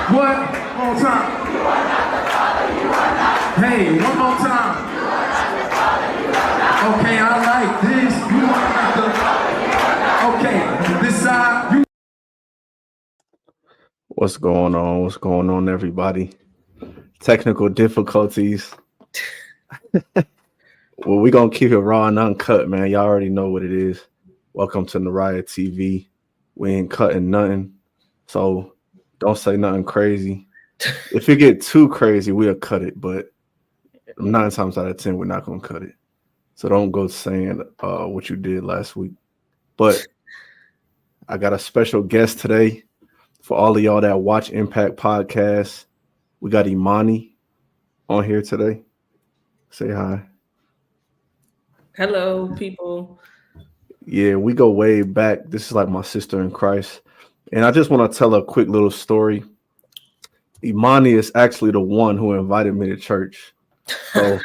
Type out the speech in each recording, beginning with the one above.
What? One more time. You are not the Father, you are not. Hey, one more time. You are not the Father, you are not. Okay, I like this. You are not the Father, you are not. Okay, this side, you. What's going on? What's going on, everybody? Technical difficulties. Well, we're going to keep it raw and uncut, man. Y'all already know what it is. Welcome to Nuriah TV. We ain't cutting nothing. So don't say nothing crazy. If it get too crazy, we'll cut it. But 9 times out of 10, we're not going to cut it. So don't go saying what you did last week. But I got a special guest today for all of y'all that watch Impact Podcast. We got Imani on here today. Say hi. Hello, people. Yeah, we go way back. This is like my sister in Christ. And I just want to tell a quick little story. Imani is actually the one who invited me to church. So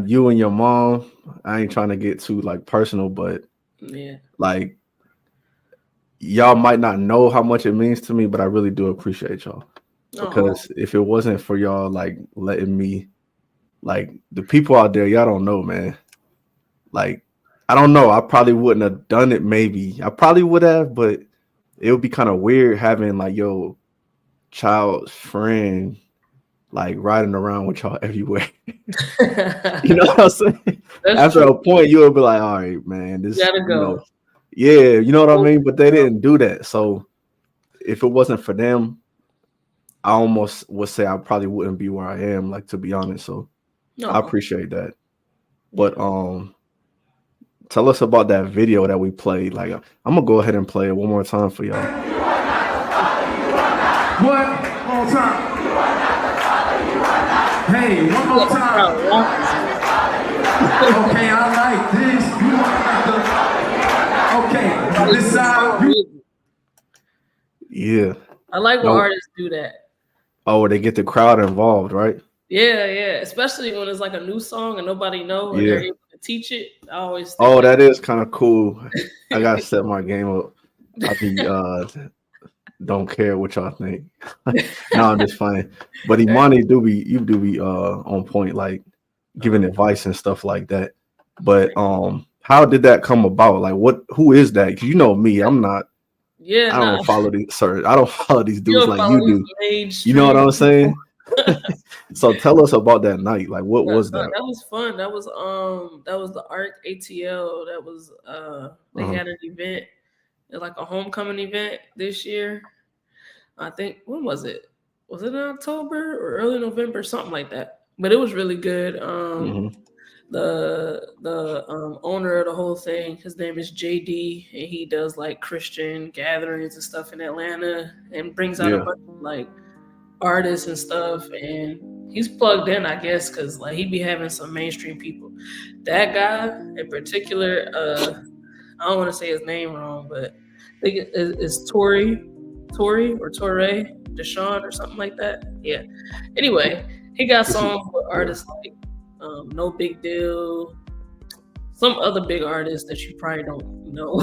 you and your mom, I ain't trying to get too like personal, but yeah, like y'all might not know how much it means to me, but I really do appreciate y'all. Because if it wasn't for y'all like letting me, like the people out there, y'all don't know, man. Like, I don't know. I probably wouldn't have done it. Maybe I probably would have, but it would be kind of weird having like your child's friend like riding around with y'all everywhere. You know what I'm saying? After a point, you would be like, all right, man, this, gotta go. You know, yeah, you know what I mean? But they didn't do that. So if it wasn't for them, I almost would say I probably wouldn't be where I am, like, to be honest. So I appreciate that. But tell us about that video that we played. Like, I'm gonna go ahead and play it one more time for y'all. You are not the Father, you are not. What? One more time. You are not the Father, you are not. Hey, one more time. Okay, I like this. You are not the Father, you are not. Okay, this side, you. Yeah. I like when artists do that. Oh, they get the crowd involved, right? Yeah, especially when it's like a new song and nobody knows and they're able to teach it. I always think that is kind of cool. I gotta set my game up. I be don't care what y'all think. No, I'm just playing. But Imani you do be on point, like giving advice and stuff like that. But how did that come about? Like who is that? Because you know me, I'm not. Yeah, I don't follow these. Sorry, I don't follow these dudes like you do. Mainstream. You know what I'm saying? So tell us about that night. Like, what was that? That was fun. That was the ARC ATL. That was they had an event, like a homecoming event this year. I think when was it? Was it in October or early November, something like that? But it was really good. The owner of the whole thing, his name is JD, and he does like Christian gatherings and stuff in Atlanta, and brings out a bunch of like artists and stuff. And he's plugged in, I guess, because like he be having some mainstream people. That guy in particular, I don't want to say his name wrong, but I think it's Tory or Torre Deshaun or something like that. Yeah. Anyway, he got songs with artists like No Big Deal, some other big artists that you probably don't know.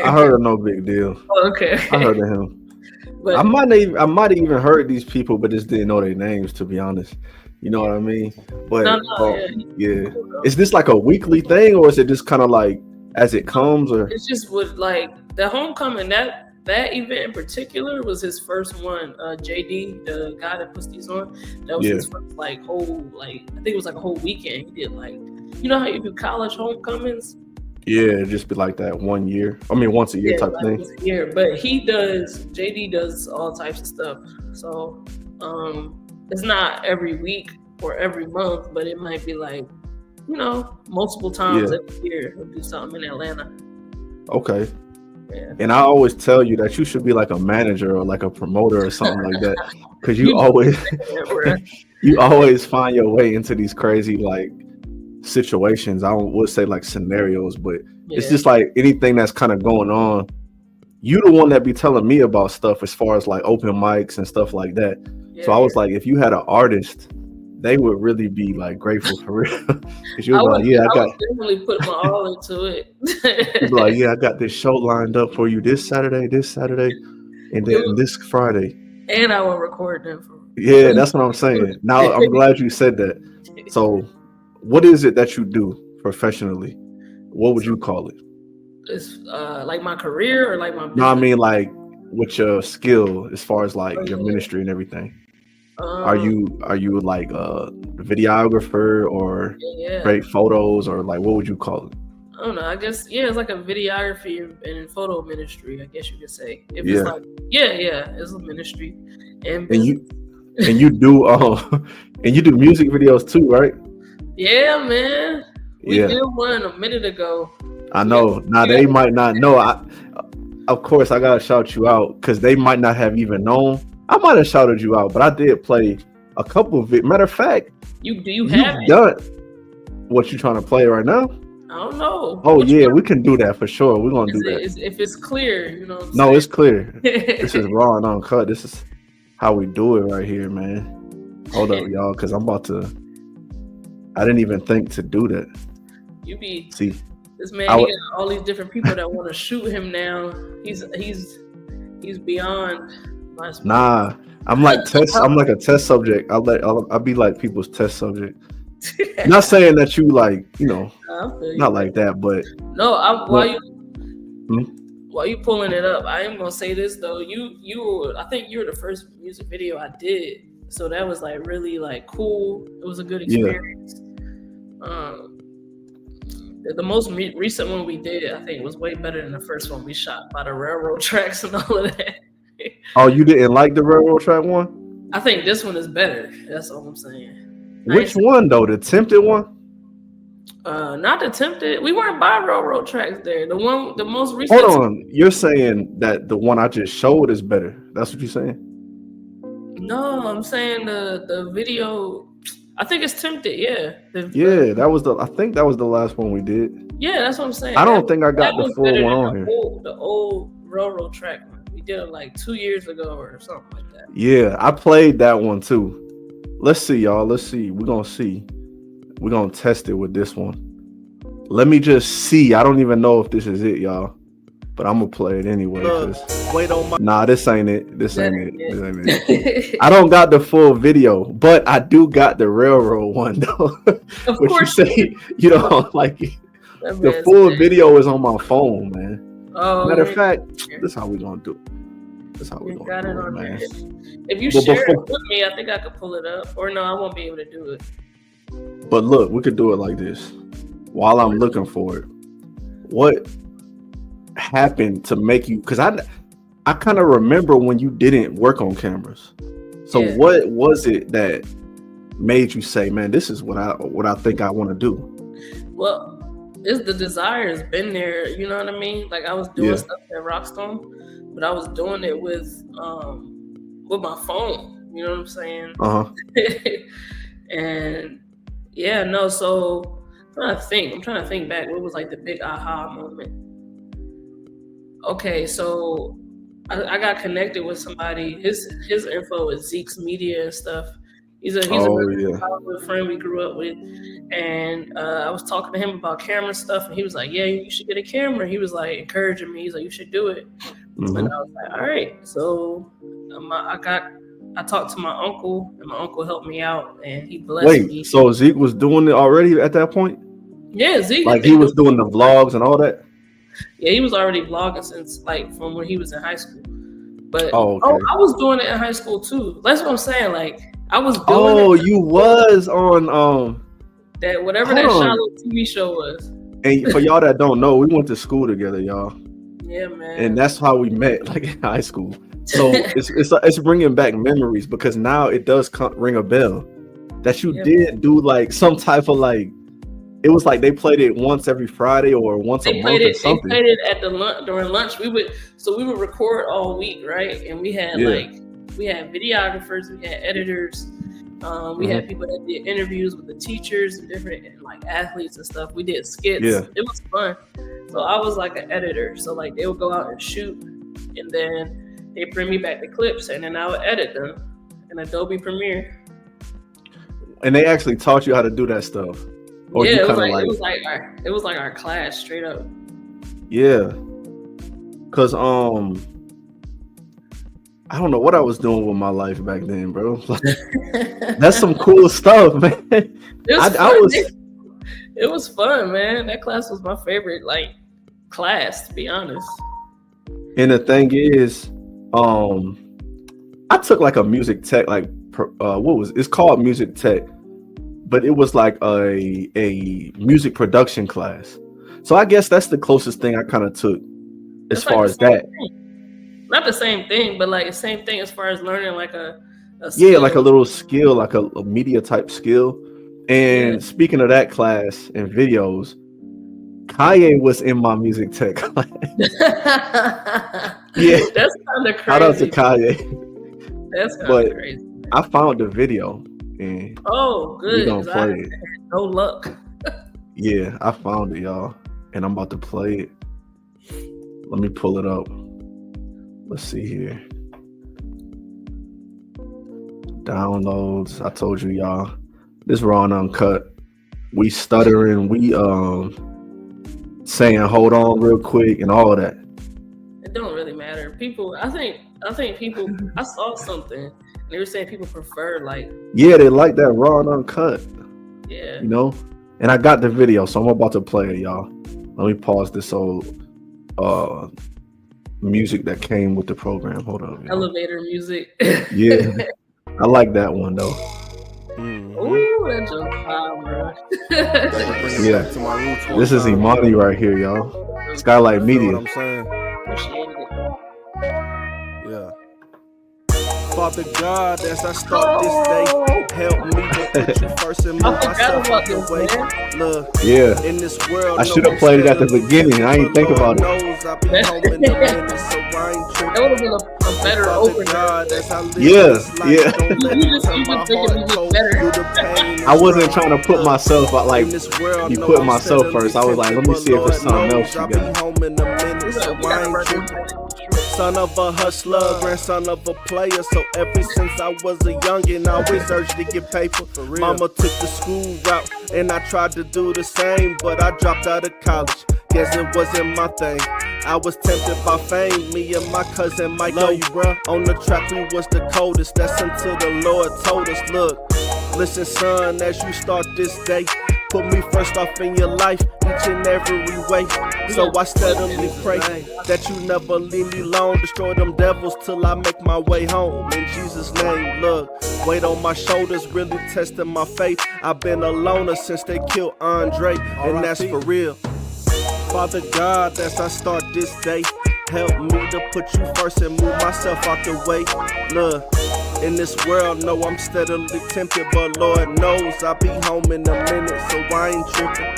I heard of No Big Deal. Okay. I heard of him. But I might have even heard these people, but just didn't know their names, to be honest. You know what I mean? But yeah. Is this like a weekly thing, or is it just kind of like as it comes? Or it's just with like the homecoming, that event in particular was his first one. JD, the guy that puts these on, that was his first like whole, like I think it was like a whole weekend. He did like, you know how you do college homecomings? Yeah, it'd just be like that 1 year. I mean, once a year type thing. Once a year, but JD does all types of stuff. So it's not every week or every month, but it might be like, you know, multiple times every year he'll do something in Atlanta. Okay. Yeah. And I always tell you that you should be like a manager or like a promoter or something like that, because you always find your way into these crazy like situations. I would say like scenarios, but it's just like anything that's kind of going on. You the one that be telling me about stuff as far as like open mics and stuff like that. So I was like, if you had an artist, they would really be like grateful for real. Because you were like, I definitely put my all into it. You'd be like, I got this show lined up for you this Saturday, and then this Friday. And I will record them for. Yeah, that's what I'm saying. Now I'm glad you said that. So, what is it that you do professionally? What would you call it? It's like my career or like my business. No, I mean like with your skill as far as like your ministry and everything. Are you like a videographer or great photos or like what would you call it? I don't know. I guess it's like a videography and photo ministry. I guess you could say. If it's like it's a ministry and you do and you do music videos too, right? Yeah, man. We did one a minute ago. I know. Now they might not know. Of course, I gotta shout you out because they might not have even known. I might have shouted you out, but I did play a couple of it. Matter of fact, you have done what you trying to play right now? I don't know. Oh we can do that for sure. We're gonna do that if it's clear, you know. No, it's clear. This is raw and uncut. This is how we do it right here, man. Hold up, y'all, because I'm about to. I didn't even think to do that. You be see. This man, he got all these different people that want to shoot him now. He's beyond my speed. Nah, I'm like I'm like a test subject. I'll be like people's test subject. Not saying that you like, not like that, but no. While you pulling it up, I am gonna say this though. I think you were the first music video I did, so that was like really like cool. It was a good experience. The most recent one we did, I think, was way better than the first one we shot by the railroad tracks and all of that. Oh, you didn't like the railroad track one? I think this one is better. That's all I'm saying. Which one though? The Tempted one? Not the Tempted. We weren't by railroad tracks there. The most recent. Hold on. You're saying that the one I just showed is better. That's what you're saying? No, I'm saying the video. I think it's Tempted, yeah. I think that was the last one we did. Yeah, that's what I'm saying. I don't think I got the full one on here. The old railroad track one. We did it like 2 years ago or something like that. Yeah, I played that one too. Let's see, y'all. Let's see. We're gonna see. We're gonna test it with this one. Let me just see. I don't even know if this is it, y'all. But I'm gonna play it anyway. Nah, this ain't it. This ain't it. I don't got the full video, but I do got the railroad one though. Of course. You say you don't like it. The full video is on my phone, man. Oh, matter of fact, this is how we gonna do it. This is how we gonna do it, man. If you share it with me, I think I could pull it up. Or no, I won't be able to do it. But look, we could do it like this. While I'm looking for it, what happened to make you? Because I kind of remember when you didn't work on cameras. So what was it that made you say, "Man, this is what I think I want to do"? Well, the desire has been there. You know what I mean? Like I was doing stuff at Rockstone, but I was doing it with my phone. You know what I'm saying? And so I'm trying to think back. What was like the big aha moment? Okay, so I got connected with somebody. His info is Zeke's Media and stuff. He's a childhood friend we grew up with, and I was talking to him about camera stuff, and he was like, "Yeah, you should get a camera." He was like encouraging me. He's like, "You should do it." And I was like, "All right." So I talked to my uncle, and my uncle helped me out, and he blessed me. So Zeke was doing it already at that point? Yeah, Zeke. Like he was doing the vlogs and all that? Yeah, he was already vlogging since like from when he was in high school. But I was doing it in high school too. That's what I'm saying. Like I was doing you was on that whatever that shallow TV show was. And for y'all that don't know, we went to school together, y'all. Yeah, man. And that's how we met, like in high school. So it's bringing back memories because now it does ring a bell that you did do like some type of like. It was like they played it once every Friday or once a month or something. They played it at during lunch. We would record all week, right? And we had videographers, we had editors, we had people that did interviews with the teachers and different like athletes and stuff. We did skits. Yeah. It was fun. So I was like an editor. So like they would go out and shoot, and then they bring me back the clips, and then I would edit them in Adobe Premiere. And they actually taught you how to do that stuff. Or it was like our class straight up. Yeah. Cause I don't know what I was doing with my life back then, bro. Like, that's some cool stuff, man. It was fun, man. That class was my favorite, like, class, to be honest. And the thing is, I took like a music tech, like it's called music tech, but it was like a music production class. So I guess that's the closest thing I kind of took as far as that. Not the same thing, but like the same thing as far as learning like a skill. Like a little skill, like a media type skill. And speaking of that class and videos, Kanye was in my music tech class. Yeah, that's kind of crazy. Shout out to Kanye. That's kind of crazy. I found the video and good. We gonna play it. No luck. Yeah, I found it, y'all, and I'm about to play it. Let me pull it up. Let's see here. Downloads. I told you, y'all. This raw and uncut. We stuttering. We saying hold on real quick and all of that. It don't really matter. People, I think people. I saw something. They were saying people prefer like. Yeah, they like that raw and uncut. Yeah. You know, and I got the video, so I'm about to play it, y'all. Let me pause this old music that came with the program. Hold up. Elevator music. Yeah, I like that one though. Ooh, that just fire, bro. Yeah, this is Imani right here, y'all. Skylight Media. Appreciate it. Yeah. Father God, as I start this day, help me to put you first and move myself out the way. Look, yeah. In this world, I should have played it at the beginning. I ain't think about it. That would have been a better opener. Yeah. Better. I wasn't trying to put myself out like you put myself first. I was like, let me see if it's something else you got. Son of a hustler, grandson of a player. So ever since I was a youngin', I always urged to get paper. Mama took the school route, and I tried to do the same, but I dropped out of college. Guess it wasn't my thing. I was tempted by fame. Me and my cousin Mike, love you, bro. On the track, we was the coldest. That's until the Lord told us, look, listen, son, as you start this day, put me first off in your life, each and every way. So I steadily pray that you never leave me alone. Destroy them devils till I make my way home. In Jesus' name, look, weight on my shoulders, really testing my faith. I've been a loner since they killed Andre, and that's for real. Father God, as I start this day, help me to put you first and move myself out the way. Look, in this world, no, I'm steadily tempted, but Lord knows I'll be home in a minute, so I ain't tripping.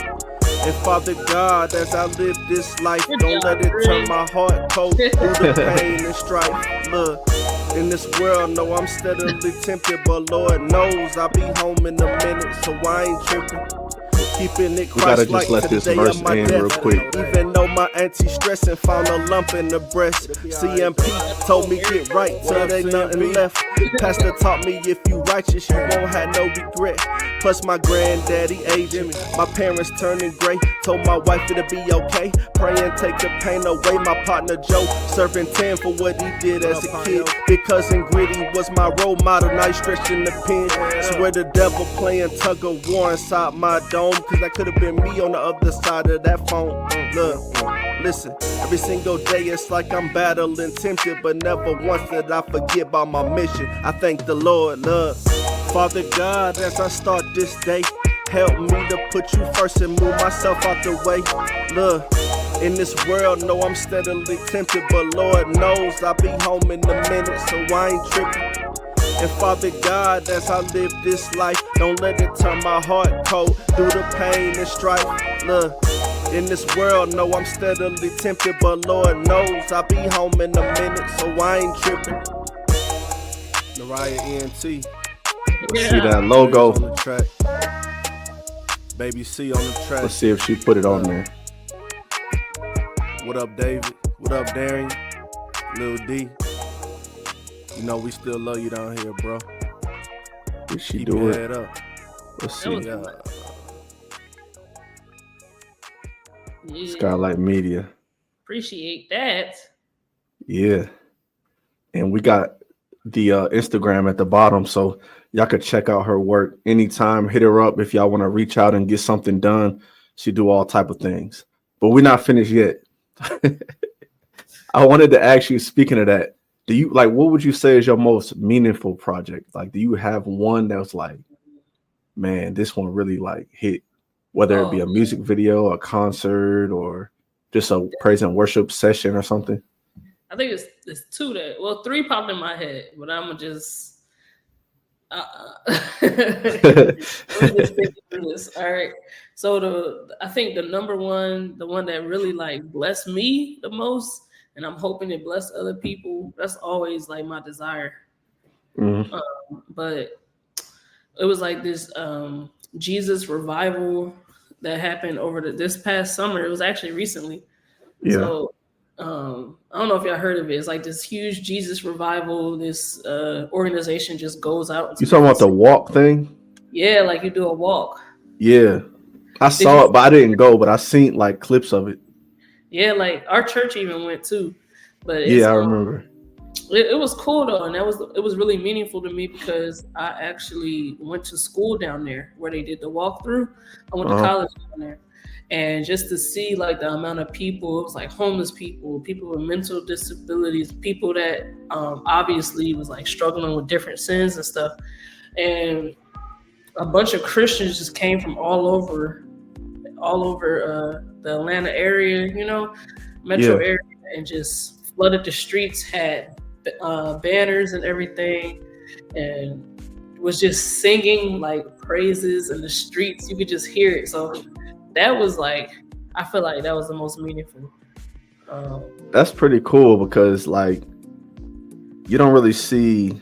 And Father God, as I live this life, don't let it turn my heart cold through the pain and strife. Look, in this world, no, I'm steadily tempted, but Lord knows I'll be home in a minute, so I ain't tripping. Keeping it Christ-like to the day of my death. Even though my auntie stressing, found a lump in the breast. CMP told me get right till there ain't nothing left. Pastor taught me if you righteous, you won't have no regret. Plus my granddaddy aging, my parents turning gray. Told my wife it'll be okay. Pray and take the pain away. My partner Joe serving 10 for what he did as a kid. Big cousin Gritty was my role model. Now he's stretching the pen. Swear the devil playing tug of war inside my dome. Cause that could have been me on the other side of that phone. Look, listen, every single day it's like I'm battling tempted, but never once did I forget about my mission. I thank the Lord, look. Father God, as I start this day, help me to put you first and move myself out the way. Look, in this world, no, I'm steadily tempted, but Lord knows I'll be home in a minute, so I ain't tripping. And Father God, as I live this life, don't let it turn my heart cold through the pain and strife. Look, in this world, no, I'm steadily tempted, but Lord knows I'll be home in a minute, so I ain't tripping. Nuriah ENT. Let's see that logo. On the track. Baby C on the track. Let's see if she put it on there. What up, David? What up, Darian? Lil D. You know we still love you down here, bro. Did she Keep do your it? head up. Let's see. Yeah. Skylight Media. Appreciate that. Yeah. and we got the Instagram at the bottom, so y'all could check out her work anytime. Hit her up if y'all want to reach out and get something done. She do all type of things, but we're not finished yet. I wanted to ask you, speaking of that, do you like, what would you say is your most meaningful project? Like, do you have one that was like, man, this one really like hit, whether it be a music video, a concert, or just a praise and worship session or something? I think it's two three popped in my head, but I'm gonna just let me just think through this. All right. So I think the number one, the one that really like blessed me the most, and I'm hoping it bless other people. That's always like my desire. Mm-hmm. But it was like this Jesus revival that happened over this past summer. It was actually recently. Yeah. So I don't know if y'all heard of it. It's like this huge Jesus revival. This organization just goes out. You talking about the walk thing? Yeah, like you do a walk. Yeah, I saw it, but I didn't go. But I seen like clips of it. Yeah, like our church even went too. But yeah, I remember. It was cool though, and it was really meaningful to me because I actually went to school down there where they did the walkthrough. I went to college down there. And just to see like the amount of people, it was like homeless people, people with mental disabilities, people that obviously was like struggling with different sins and stuff. And a bunch of Christians just came from all over the Atlanta area, metro area, and just flooded the streets, had banners and everything, and was just singing like praises in the streets. You could just hear it. So that was like, I feel like that was the most meaningful. That's pretty cool because like you don't really see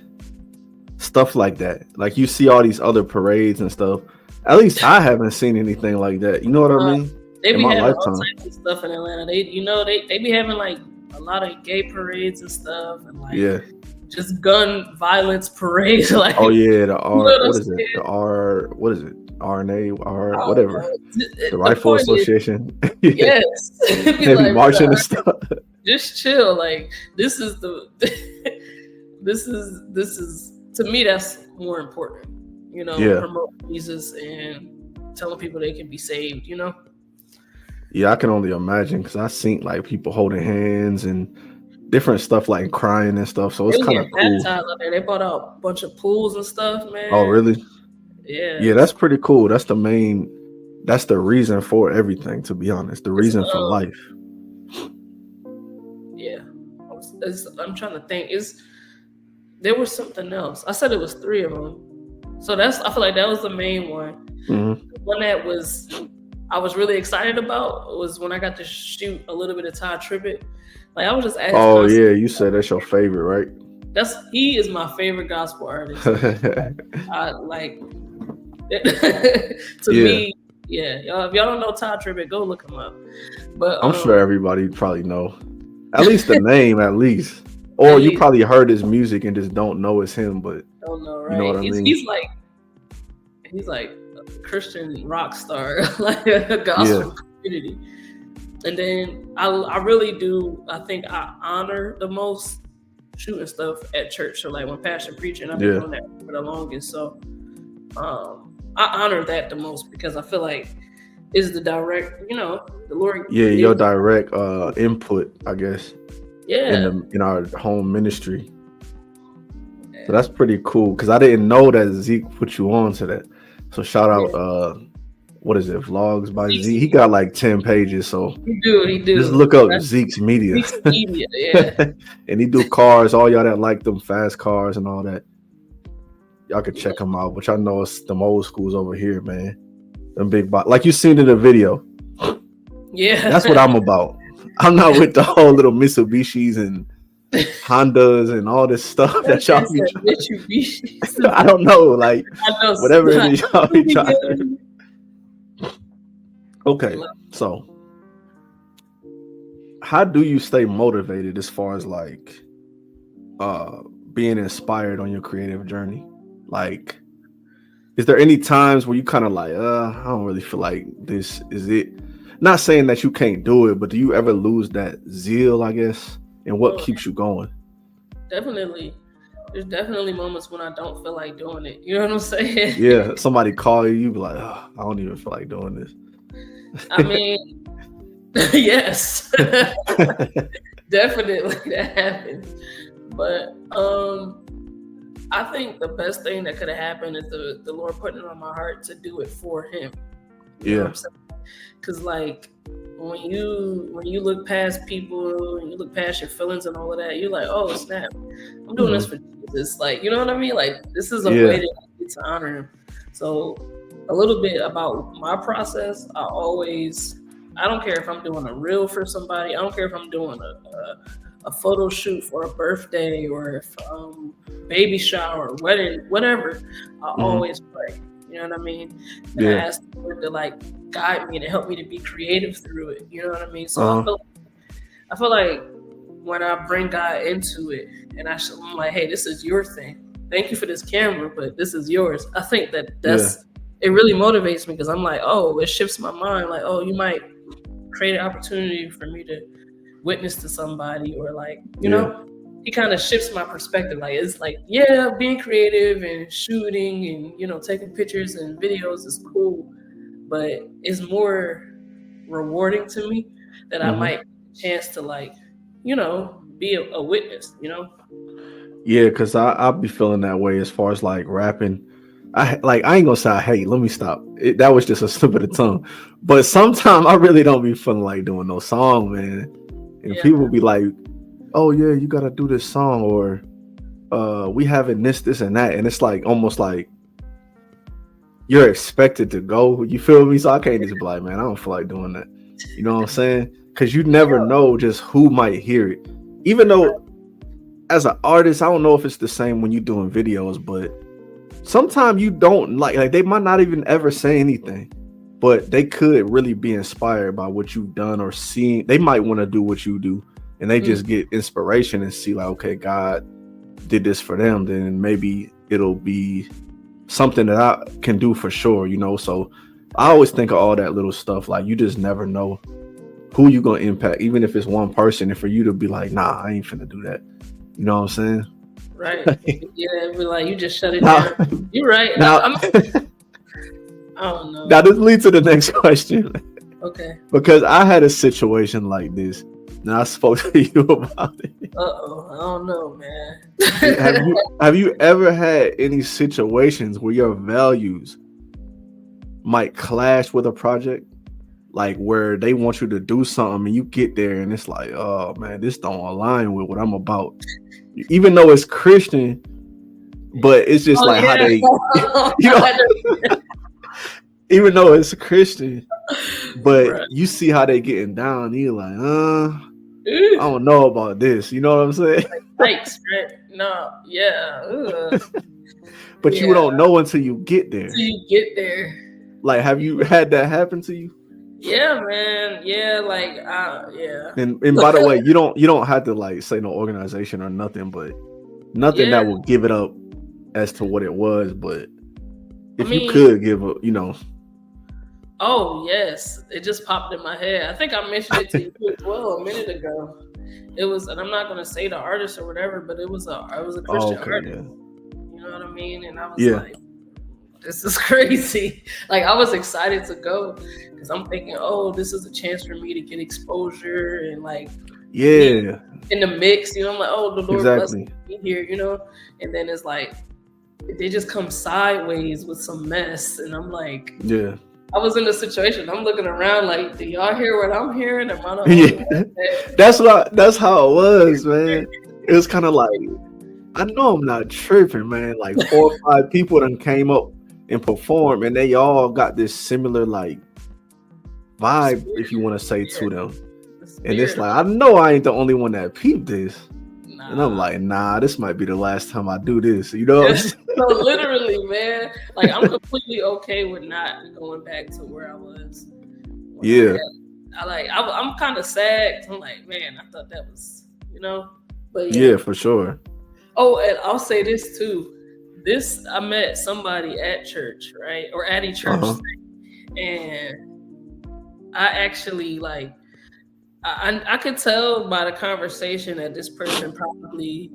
stuff like that. Like you see all these other parades and stuff. At least I haven't seen anything like that. You know what I mean? They be having all types of stuff in Atlanta. They be having like a lot of gay parades and stuff, and like just gun violence parades. Like the R, what is it? The R, what is it? RNA, R, whatever. The Rifle Association. Yes. They be marching and stuff. Just chill. Like this is to me that's more important. Promote Jesus and telling people they can be saved. Yeah, I can only imagine because I seen like people holding hands and different stuff like crying and stuff. So it's kind of cool. Out there. They bought out a bunch of pools and stuff, man. Oh, really? Yeah. Yeah, that's pretty cool. That's the reason for everything, to be honest. The reason for life. Yeah. I'm trying to think. There was something else. I said it was 3 of them. So I feel like that was the main one. Mm-hmm. The one that I was really excited about was when I got to shoot a little bit of Ty Tribbett. Like I was just asking. Oh yeah, you said that's your favorite, right? He is my favorite gospel artist. I like to me, yeah. Y'all, if y'all don't know Ty Tribbett, go look him up. But I'm sure everybody probably know at least the name, at least. Or you probably heard his music and just don't know it's him, but don't know, right? You know what I mean? He's like a Christian rock star, like a gospel community. And then I really do. I think I honor the most shooting stuff at church. So like when pastor preaching, I've been doing that for the longest. So I honor that the most because I feel like it's the direct, the Lord. Yeah, your direct input, I guess. Yeah. In our home ministry. So that's pretty cool because I didn't know that Zeke put you on to that. So shout out what is it? Vlogs by Zeke. He got like 10 pages. So he do. Just look up Zeke's Media. Zeke's Media, yeah. And he do cars. All y'all that like them fast cars and all that, y'all can check him out. But y'all know it's them old schools over here, man. Them big like you seen in the video. Yeah, that's what I'm about. I'm not with the whole little Mitsubishis and Hondas and all this stuff that y'all be trying. I don't know, like whatever it is y'all be trying. Okay, so how do you stay motivated as far as like being inspired on your creative journey? Like, is there any times where you kind of like, I don't really feel like this is it? Not saying that you can't do it, but do you ever lose that zeal, I guess? And what keeps you going? definitely. There's definitely moments when I don't feel like doing it. You know what I'm saying? Yeah, somebody call you, you be like, oh, I don't even feel like doing this. I mean, yes, definitely that happens. But I think the best thing that could have happened is the Lord putting it on my heart to do it for Him. You know what I'm saying? Because like when you look past people and you look past your feelings and all of that, you're like, oh snap, I'm doing this for Jesus. Like, you know what I mean? Like this is a way to honor Him. So a little bit about my process. I don't care if I'm doing a reel for somebody. I don't care if I'm doing a photo shoot for a birthday or if baby shower, wedding, whatever. I always pray. You know what I mean? And I ask the Lord to like guide me, to help me to be creative through it. You know what I mean? So I feel like when I bring God into it and I'm like, hey, this is your thing. Thank you for this camera, but this is yours. I think that's it really motivates me because I'm like, oh, it shifts my mind. Like, oh, you might create an opportunity for me to witness to somebody, or like, you know, he kind of shifts my perspective. Like, it's like, yeah, being creative and shooting and, you know, taking pictures and videos is cool, but it's more rewarding to me that I might get a chance to like, you know, be a witness, you know? Yeah, because I'll be feeling that way as far as like rapping. I ain't gonna say I hate. Let me stop. That was just a slip of the tongue. But sometimes I really don't be feeling like doing no song, man. And people be like, "Oh yeah, you gotta do this song," or "We having this, and that," and it's like almost like you're expected to go. You feel me? So I can't just be like, "Man, I don't feel like doing that." You know what I'm saying? Because you never know just who might hear it. Even though, as an artist, I don't know if it's the same when you're doing videos, but sometimes you don't like they might not even ever say anything, but they could really be inspired by what you've done or seen. They might want to do what you do, and they just get inspiration and see like, okay, God did this for them, then maybe it'll be something that I can do for sure, you know? So I always think of all that little stuff. Like, you just never know who you gonna impact, even if it's one person, and for you to be like, nah, I ain't finna do that. You know what I'm saying? Right. Yeah, be like, you just shut it down. You're right. Now, I don't know. Now this leads to the next question. Okay. Because I had a situation like this, and I spoke to you about it. I don't know, man. Have you ever had any situations where your values might clash with a project? Like where they want you to do something and you get there and it's like, oh man, this don't align with what I'm about. Even though it's Christian, but it's just how they, you know, even though it's Christian, but you see how they getting down, and you're like, I don't know about this. You know what I'm saying? Thanks, right? No, yeah. But you don't know until you get there. Until you get there. Like, have you had that happen to you? Yeah, man. Yeah, like, yeah. And by the way, you don't have to like say no organization or nothing, but nothing that will give it up as to what it was. But if you could give up, you know. Oh yes, it just popped in my head. I think I mentioned it to you as well a minute ago. It was, and I'm not gonna say the artist or whatever, but it was a Christian artist. Yeah. You know what I mean? And I was like, this is crazy. Like, I was excited to go because I'm thinking, oh, this is a chance for me to get exposure and like, in the mix. You know, I'm like, oh, the Lord bless me here. You know, and then it's like they just come sideways with some mess, and I'm like, I was in a situation. I'm looking around like, do y'all hear what I'm hearing? Am I not That's how it was, man. It was kind of like, I know I'm not tripping, man. Like 4 or 5 people that came up and performed, and they all got this similar like vibe, if you want to say, to them. And it's like, I know I ain't the only one that peeped this. And I'm like, nah, this might be the last time I do this. You know? So literally, man, like I'm completely okay with not going back to where I was. I'm kind of sad. I'm like, man, I thought that was, you know, but yeah, for sure. Oh, and I'll say this too. I met somebody at church, right? Or at a church thing, and I actually like, I could tell by the conversation that this person probably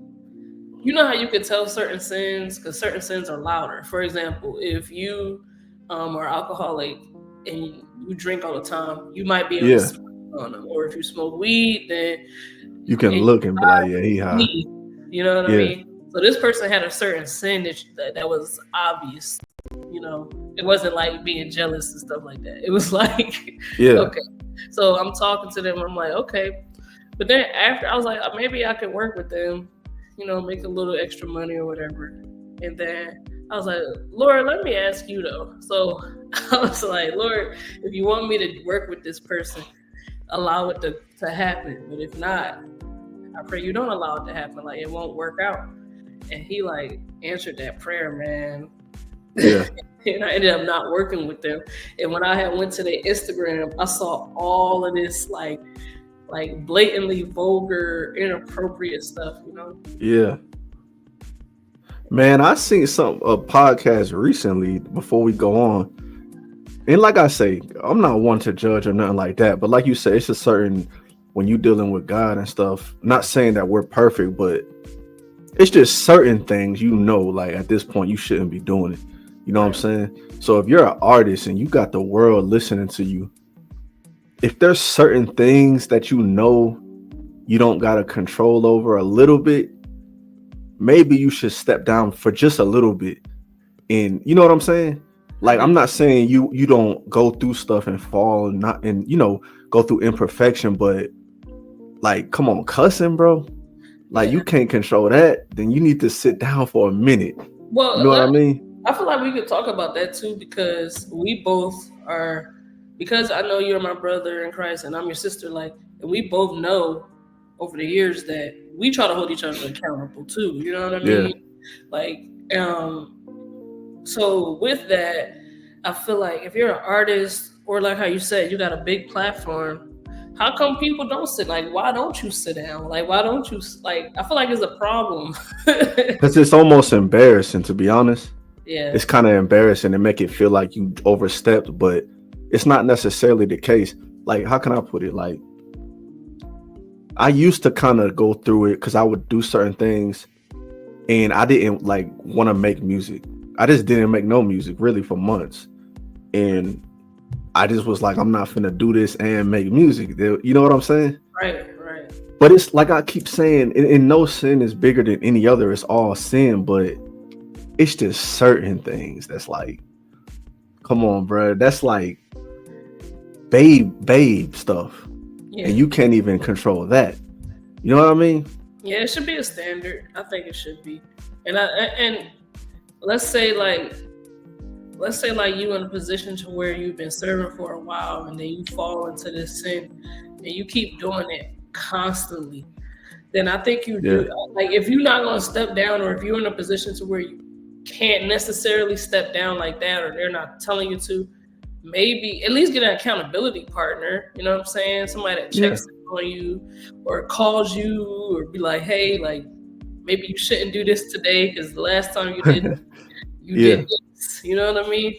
you know how you can tell certain sins because certain sins are louder. For example, if you are alcoholic and you drink all the time, you might be able to Yeah, smell on them. Or if you smoke weed, then you can and look and be like, yeah, he high. weed, you know what I Yeah, mean? So this person had a certain sin that was obvious. You know, it wasn't like being jealous and stuff like that. It was like, yeah, okay. So I'm talking to them. I'm like, okay. But then after, I was like, maybe I could work with them, you know, make a little extra money or whatever. And then I was like, Lord, let me ask you though. So I was like, Lord, if you want me to work with this person, allow it to happen. But if not, I pray you don't allow it to happen. Like, it won't work out. And he like answered that prayer, man. yeah. And I ended up not working with them. And when I had went to their Instagram, I saw all of this like blatantly vulgar, inappropriate stuff, you know? Yeah. Man, I seen a podcast recently before we go on. And like I say, I'm not one to judge or nothing like that. But like you say, it's a certain, when you dealing with God and stuff, not saying that we're perfect, but it's just certain things, you know, like at this point, you shouldn't be doing it. You know what I'm saying? So if you're an artist and you got the world listening to you, if there's certain things that you know you don't got to control over a little bit, maybe you should step down for just a little bit. And you know what I'm saying? Like, I'm not saying you don't go through stuff and fall and you know, go through imperfection, but like, come on, cussing, bro. Like, you can't control that. Then you need to sit down for a minute. Well, you know what I mean? I feel like we could talk about that too, because we both are, because I know you're my brother in Christ and I'm your sister, like, and we both know over the years that we try to hold each other accountable too. You know what I mean? Yeah. Like, so with that, I feel like if you're an artist, or like how you said, you got a big platform, how come people don't sit? Like, why don't you sit down? Like, why don't you, like, I feel like it's a problem. Because it's almost embarrassing, to be honest. Yeah. It's kind of embarrassing to make it feel like you overstepped, but it's not necessarily the case. Like, how can I put it? Like, I used to kind of go through it because I would do certain things and I didn't like want to make music. I just didn't make no music really for months. And I just was like, I'm not finna do this and make music. You know what I'm saying? Right. But it's like I keep saying, and no sin is bigger than any other. It's all sin, but it's just certain things that's like, come on, bro. That's like babe stuff. Yeah. And you can't even control that. You know what I mean? Yeah, it should be a standard. I think it should be. And let's say like you in a position to where you've been serving for a while and then you fall into this sin and you keep doing it constantly, then I think you do. Like, if you're not gonna step down, or if you're in a position to where you can't necessarily step down like that, or they're not telling you to, maybe at least get an accountability partner. You know what I'm saying? Somebody that checks on you or calls you or be like, hey, like, maybe you shouldn't do this today because the last time you did did this. You know what I mean?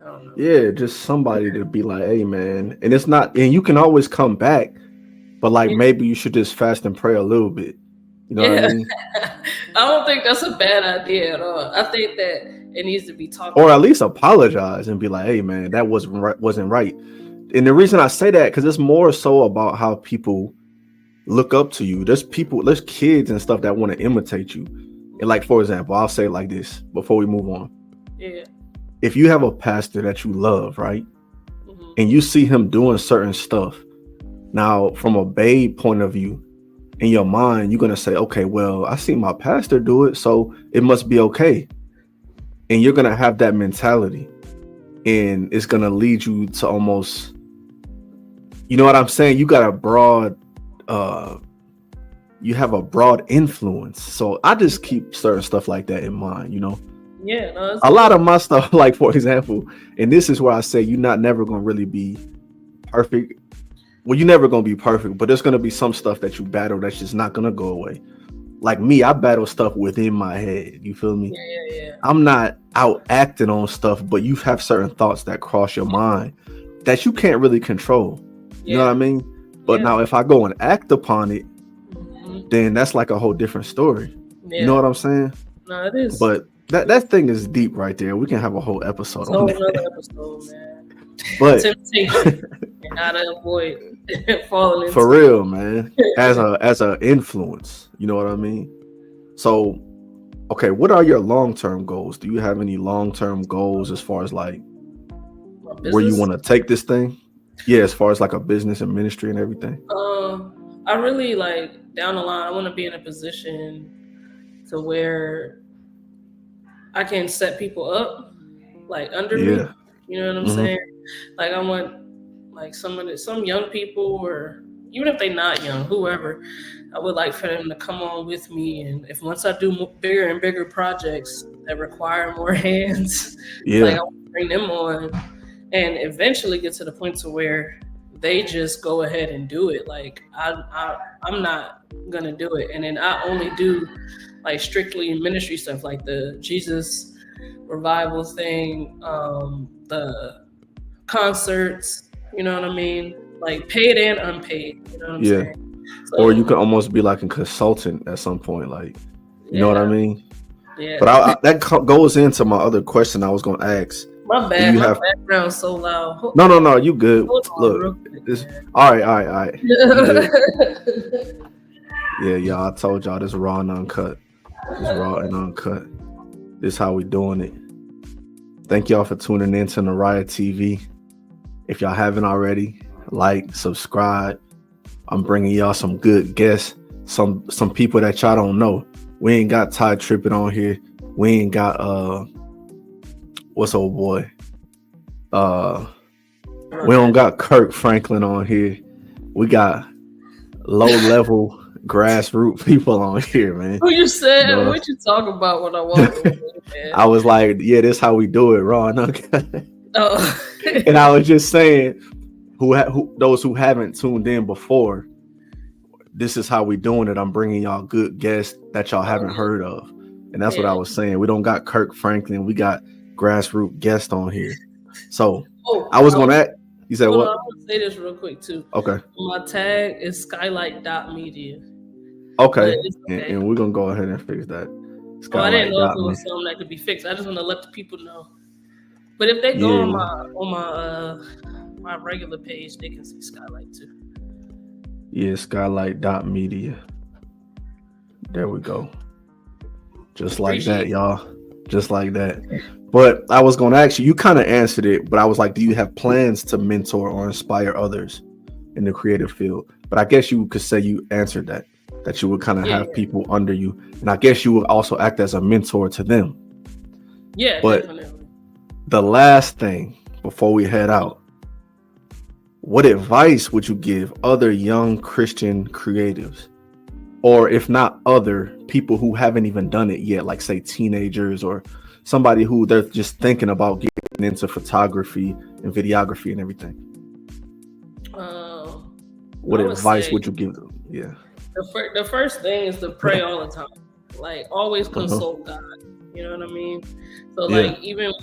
I don't know. Yeah, just somebody to be like, hey, man. And it's not, and you can always come back, but like maybe you should just fast and pray a little bit. You know what I mean? I don't think that's a bad idea at all. I think that it needs to be talked or at least apologize and be like, hey, man, that wasn't right. And the reason I say that, because it's more so about how people look up to you. There's kids and stuff that want to imitate you. And like, for example, I'll say it like this before we move on. Yeah. If you have a pastor that you love, right? Mm-hmm. And you see him doing certain stuff. Now, from a babe point of view, in your mind, you're going to say, okay, well, I see my pastor do it, so it must be okay. And you're going to have that mentality. And it's going to lead you to almost, you know what I'm saying? You got a broad, you have a broad influence. So I just keep certain stuff like that in mind, you know? Yeah. No, a lot of my stuff, like, for example, and this is where I say you're not never going to really be perfect. Well, you're never going to be perfect, but there's going to be some stuff that you battle that's just not going to go away. Like me, I battle stuff within my head. You feel me? Yeah. I'm not out acting on stuff, but you have certain thoughts that cross your mind that you can't really control. You know what I mean? But now if I go and act upon it, then that's like a whole different story. Yeah. You know what I'm saying? No, it is. But that thing is deep right there. We can have a whole episode It's on whole that. another episode, man. But Temptation and how to avoid falling into for real, man, as a influence, you know what I mean? So, okay, what are your long-term goals? Do you have any long-term goals as far as like where you want to take this thing? Yeah, as far as like a business and ministry and everything. I really like down the line, I want to be in a position to where I can set people up like under me. You know what I'm saying? Like I want like some young people, or even if they're not young, whoever, I would like for them to come on with me. And if once I do bigger and bigger projects that require more hands, like I want to bring them on and eventually get to the point to where they just go ahead and do it. Like I'm not gonna do it, and then I only do like strictly ministry stuff, like the Jesus revival thing, the concerts. You know what I mean? Like paid and unpaid. You know what I'm saying? So, or you could almost be like a consultant at some point, like you know what I mean? Yeah. But that goes into my other question I was gonna ask. My bad. My background's so loud. No, you good. Look, all right. Yeah, I told y'all this raw and uncut. This raw and uncut. This how we doing it. Thank y'all for tuning in to Nuriah TV. If y'all haven't already, like, subscribe. I'm bringing y'all some good guests, some people that y'all don't know. We ain't got Ty Trippin on here. We ain't got what's old boy? We don't got Kirk Franklin on here. We got low level grassroots people on here, man. Who you said? What you talking about when I walked away, man? I was like, yeah, this how we do it, raw and uncut. Oh. And I was just saying, those who haven't tuned in before, this is how we doing it. I'm bringing y'all good guests that y'all haven't heard of, and that's what I was saying. We don't got Kirk Franklin. We got grassroots guests on here. So I was gonna ask. You said what? I want to say this real quick too. Okay. My tag is skylite.media. Okay. And we're gonna go ahead and fix that. I didn't know if it was something that could be fixed. I just want to let the people know. But if they go on my regular page, they can see Skylight too. Yeah, skylite.media. There we go. Just like that, y'all. Just like that. But I was going to ask you, you kind of answered it, but I was like, do you have plans to mentor or inspire others in the creative field? But I guess you could say you answered that you would kind of have people under you. And I guess you would also act as a mentor to them. Yeah, but definitely. The last thing before we head out, what advice would you give other young Christian creatives? Or if not other people who haven't even done it yet, like say teenagers or somebody who they're just thinking about getting into photography and videography and everything. What advice would you give them? Yeah. The first thing is to pray all the time. Like always consult God. You know what I mean? So like even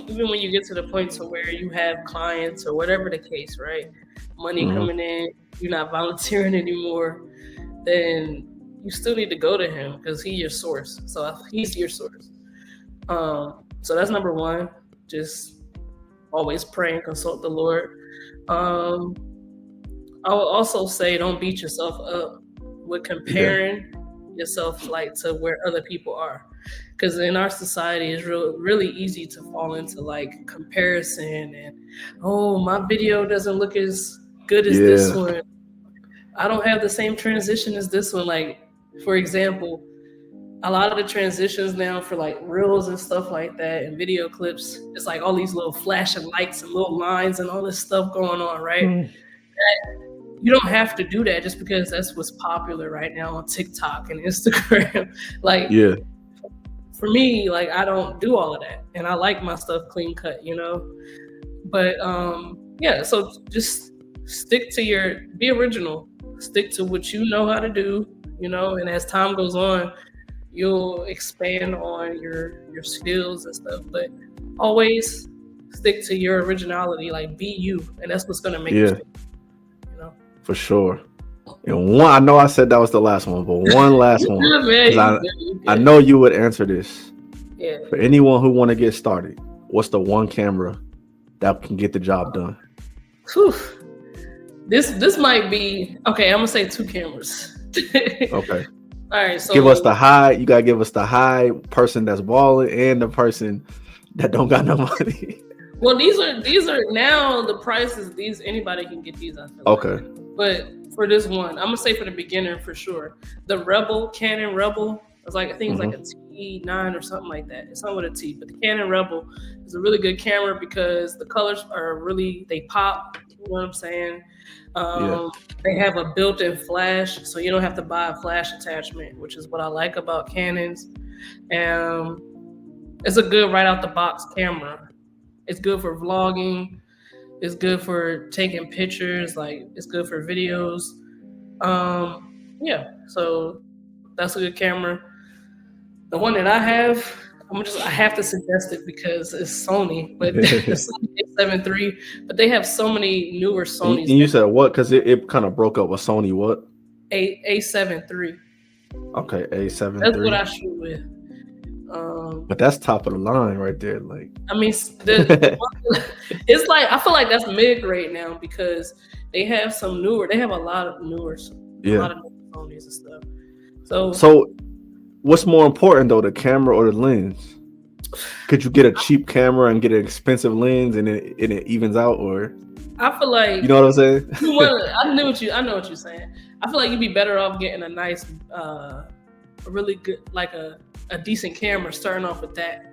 when you get to the point to where you have clients or whatever the case, right? Money coming in, you're not volunteering anymore, then you still need to go to him because he's your source. So he's your source. So that's number one. Just always pray and consult the Lord. I will also say don't beat yourself up with comparing yourself like to where other people are. Because in our society, it's really easy to fall into like comparison and, oh, my video doesn't look as good as this one. I don't have the same transition as this one. Like, for example, a lot of the transitions now for like reels and stuff like that and video clips, it's like all these little flashing lights and little lines and all this stuff going on, right? You don't have to do that just because that's what's popular right now on TikTok and Instagram. Like, for me, like I don't do all of that, and I like my stuff clean cut, you know. But so just be original, stick to what you know how to do, you know. And as time goes on, you'll expand on your skills and stuff. But always stick to your originality, like be you, and that's what's gonna make you stick, you know. For sure. And one, I know I said that was the last one, but one last one. Good, man. 'Cause You good. I know you would answer this. Yeah. For anyone who want to get started, what's the one camera that can get the job done? Whew. This might be okay. I'm gonna say 2 cameras. Okay. All right. So Give us the high. You gotta give us the high person that's balling and the person that don't got no money. Well, these are now the prices. These anybody can get these. I feel Okay. like. But for this one, I'm gonna say for the beginner for sure. The Canon Rebel. It's like I think it's like a T9 or something like that. It's not with a T, but the Canon Rebel is a really good camera because the colors are really they pop. You know what I'm saying? They have a built-in flash, so you don't have to buy a flash attachment, which is what I like about Canons. It's a good right out the box camera. It's good for vlogging. It's good for taking pictures. Like it's good for videos. Yeah, so that's a good camera. The one that I have, I have to suggest it because it's Sony, but the Sony A7 III. But they have so many newer Sonys. And you said what? Because it kind of broke up with Sony. What? A7 III. Okay, A7 III. That's what I shoot with. But that's top of the line right there. Like, I mean, it's like I feel like that's mid grade now because they have some newer. They have a lot of newer Sonys and stuff. So what's more important though, the camera or the lens? Could you get a cheap camera and get an expensive lens and it evens out, or I feel like you know what I'm saying? I know what you're saying. I feel like you'd be better off getting a nice, a really good, like a decent camera, starting off with that,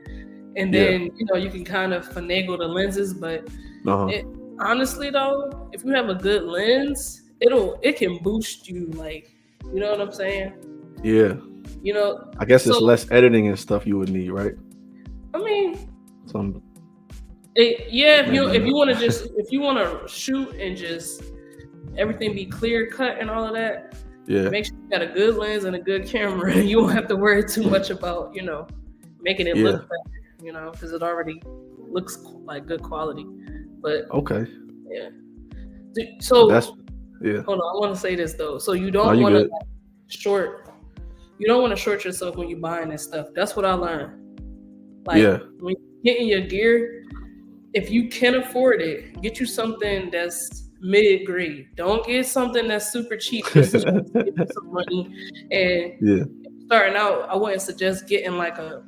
and then you can kind of finagle the lenses. But honestly though, if you have a good lens, it can boost you, like, you know what I'm saying? Yeah. I guess it's less editing and stuff you would need, right? I mean, if you want to shoot and just everything be clear cut and all of that, make sure you got a good lens and a good camera. You won't have to worry too much about making it look better, because it already looks like good quality. But so that's hold on, I want to say this though. So you don't want to short. You don't want to short yourself when you're buying this stuff. That's what I learned. Like when you're getting your gear, if you can afford it, get you something that's mid-grade. Don't get something that's super cheap just to get some money. And starting out, I wouldn't suggest getting like a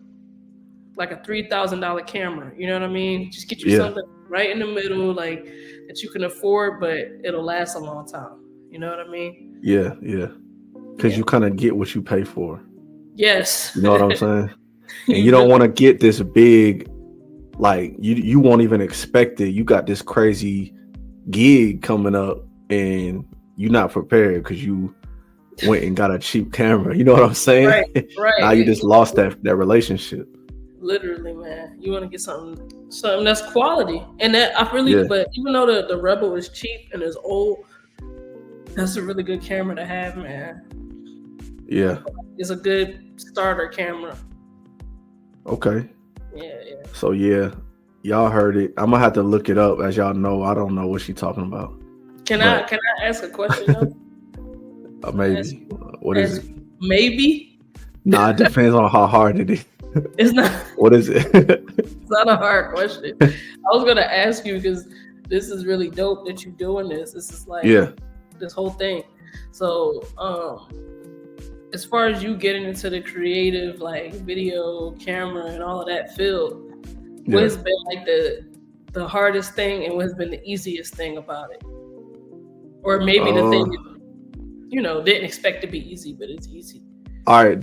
$3,000 camera. You know what I mean? Just get you something right in the middle, like that you can afford, but it'll last a long time. You know what I mean? Yeah. Because you kind of get what you pay for. Yes. You know what I'm saying? And you don't want to get this big, like you won't even expect it. You got this crazy gig coming up and you're not prepared because you went and got a cheap camera. You know what I'm saying? Right. Now you just lost that relationship. Literally, man. You want to get something that's quality. And that but even though the Rebel is cheap and is old, that's a really good camera to have, man. Yeah. It's a good starter camera. Okay. Yeah. So y'all heard it. I'm gonna have to look it up. As y'all know, I don't know what she's talking about. Can I ask a question though? Maybe. What is it? Maybe? Nah, it depends on how hard it is. It's not. What is it? It's not a hard question. I was gonna ask you because this is really dope that you're doing this. This is like this whole thing. So as far as you getting into the creative, like video, camera, and all of that field, what has been like the hardest thing and what has been the easiest thing about it? Or maybe the thing that, didn't expect to be easy, but it's easy. All right,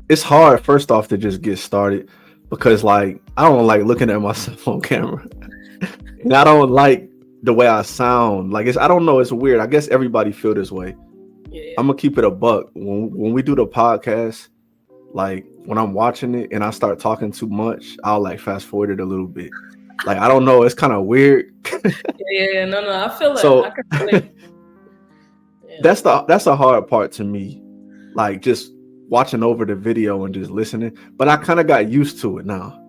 it's hard first off to just get started because like I don't like looking at myself on camera. And I don't like the way I sound. Like I don't know, it's weird. I guess everybody feel this way. Yeah. I'm gonna keep it a buck. When we do the podcast, like when I'm watching it and I start talking too much, I'll like fast forward it a little bit. Like I don't know, it's kind of weird. No, I feel like so, I can relate. That's the hard part to me. Like just watching over the video and just listening. But I kind of got used to it now.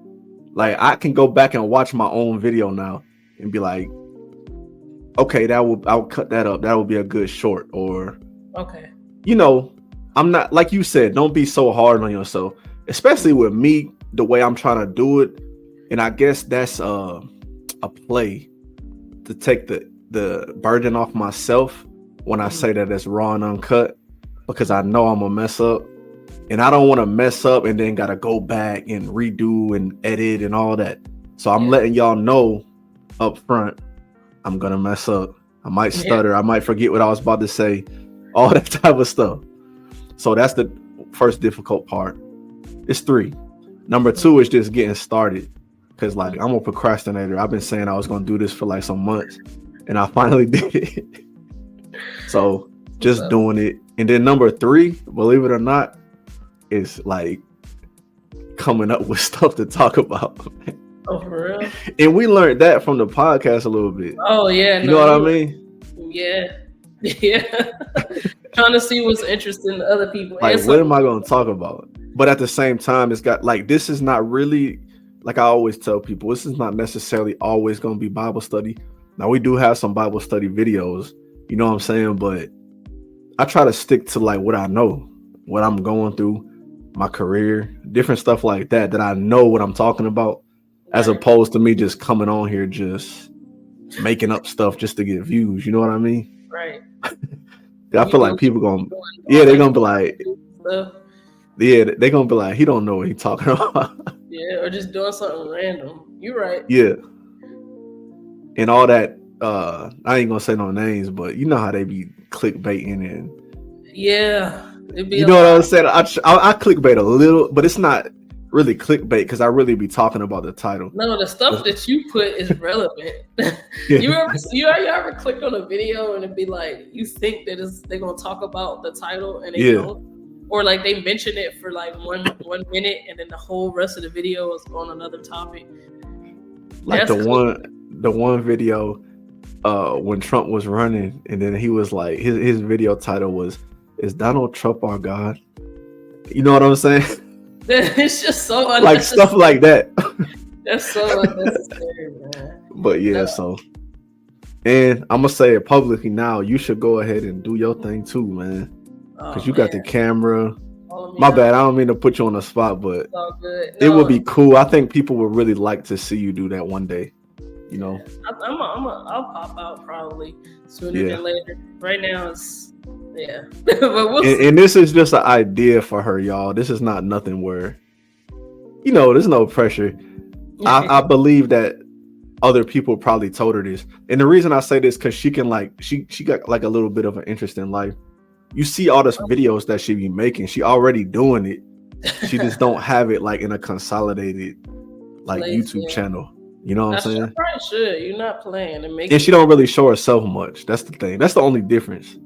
Like I can go back and watch my own video now and be like, okay, I'll cut that up. That would be a good short. Or, Okay. you know, I'm not, like you said, don't be so hard on yourself, especially with me, the way I'm trying to do it. And I guess that's a play to take the burden off myself when I say that it's raw and uncut, because I know I'm gonna mess up, and I don't want to mess up and then gotta go back and redo and edit and all that. So I'm letting y'all know up front, I'm gonna mess up. I might stutter. I might forget what I was about to say, all that type of stuff. So that's the first difficult part. It's 3. Number 2 is just getting started, because like I'm a procrastinator. I've been saying I was gonna do this for like some months, and I finally did it. So just doing it. And then number 3, believe it or not, is like coming up with stuff to talk about. Oh, for real? And we learned that from the podcast a little bit. Oh yeah, you know what I mean? Yeah. Trying to see what's interesting to other people. Like, what am I going to talk about? But at the same time, it's got like, this is not really, like I always tell people, this is not necessarily always going to be Bible study. Now we do have some Bible study videos, you know what I'm saying? But I try to stick to like what I know, what I'm going through, my career, different stuff like that I know what I'm talking about, as opposed to me just coming on here just making up stuff just to get views. You know what I mean? Right. I feel like people gonna, they're gonna be like, they're gonna be like, he don't know what he's talking about. Yeah, or just doing something random. You're right. Yeah. And all that, I ain't gonna say no names, but you know how they be clickbaiting and it'd be you know what I'm saying? I clickbait a little, but it's not really clickbait because I really be talking about the title. No, the stuff that you put is relevant. You ever click on a video and it'd be like, you think that they're gonna talk about the title and they don't, or like they mention it for like one minute and then the whole rest of the video is on another topic. Like the one video when Trump was running, and then he was like, his video title was, "Is Donald Trump our God?" You know what I'm saying? It's just so unnecessary. Like stuff like that. That's so unnecessary, man. But so, and I'm gonna say it publicly now, you should go ahead and do your thing too, man, because you got the camera. My bad, I don't mean to put you on the spot, but it would be cool. I think people would really like to see you do that one day. You know, I'll pop out probably sooner than later. Right now it's but and this is just an idea for her, y'all. This is not nothing where, you know, there's no pressure. I believe that other people probably told her this, and the reason I say this because she can like she got like a little bit of an interest in life. You see all this videos that she be making. She already doing it. She just don't have it like in a consolidated like YouTube channel. You know what I'm saying? You probably should. You're not playing and she don't really show herself much. That's the thing. That's the only difference.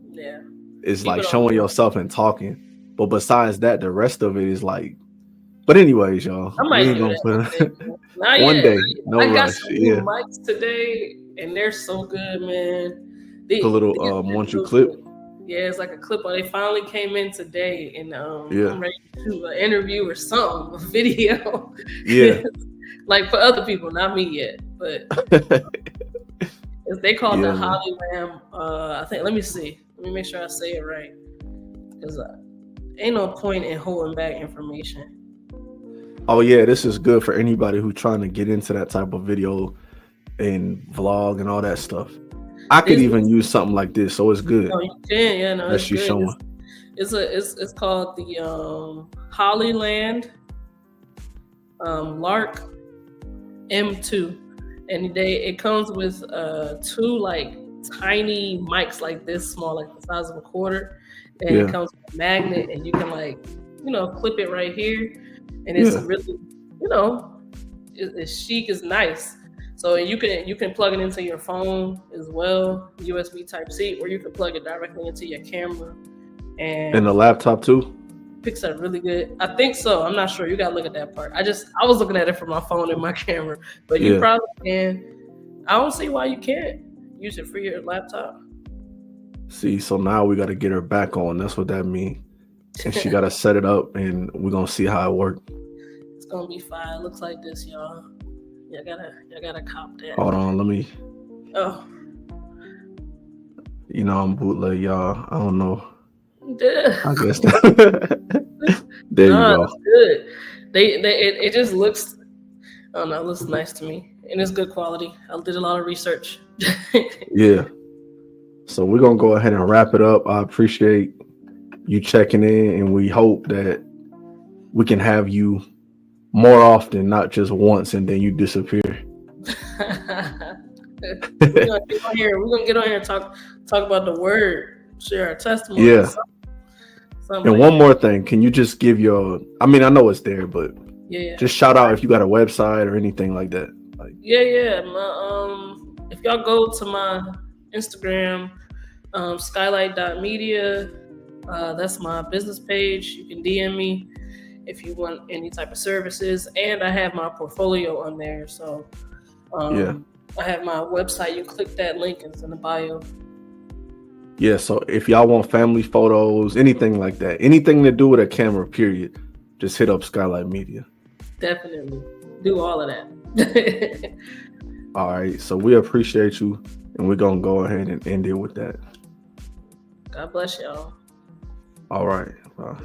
Yeah. It's like showing yourself and talking. But besides that, the rest of it is like. But anyways, y'all. I might do that one day. No I rush. got some new mics today, and they're so good, man. The little once you clip. Yeah, it's like a clip. They finally came in today, and I'm ready to do an interview or something, a video. Yeah. Like for other people, not me yet, but they call it the Holly Lamb. I think. Let me see. Let me make sure I say it right, because ain't no point in holding back information. Oh yeah, this is good for anybody who's trying to get into that type of video and vlog and all that stuff. I could even use something like this, so it's good. Oh, you can, that she's showing. It's called the Hollyland Lark M2, and it comes with 2 like tiny mics like this small, like the size of a quarter, and it comes with a magnet, and you can like clip it right here, and it's really it's chic, it's nice. So you can plug it into your phone as well, USB Type-C, or you can plug it directly into your camera. And the laptop too? Picks up really good. I think so. I'm not sure. You gotta look at that part. I was looking at it from my phone and my camera, but you probably can. I don't see why you can't use it for your laptop. See, so now we gotta get her back on. That's what that means. And she gotta set it up, and we're gonna see how it works. It's gonna be fine. It looks like this, y'all. I gotta cop that. Hold on, let me. Oh, You know, I'm bootleg, y'all. I don't know. Yeah. I guess there you go. It's good. It just looks, I don't know, it looks nice to me, and it's good quality. I did a lot of research. Yeah. So we're gonna go ahead and wrap it up. I appreciate you checking in, and we hope that we can have you more often, not just once and then you disappear. We're gonna get on here. We're gonna get on here and talk about the word, share our testimony. Yeah. Something And like one more thing, can you just give your? I mean, I know it's there, but yeah. just shout out if you got a website or anything like that. Like, Yeah. My, if y'all go to my Instagram, skylite.media, that's my business page. You can DM me if you want any type of services, and I have my portfolio on there. So I have my website. You click that link, it's in the bio. Yeah, so if y'all want family photos, anything like that, anything to do with a camera, period, just hit up Skylight Media. Definitely do all of that. All right, so we appreciate you, and we're gonna go ahead and end it with that. God bless y'all. All right, bye.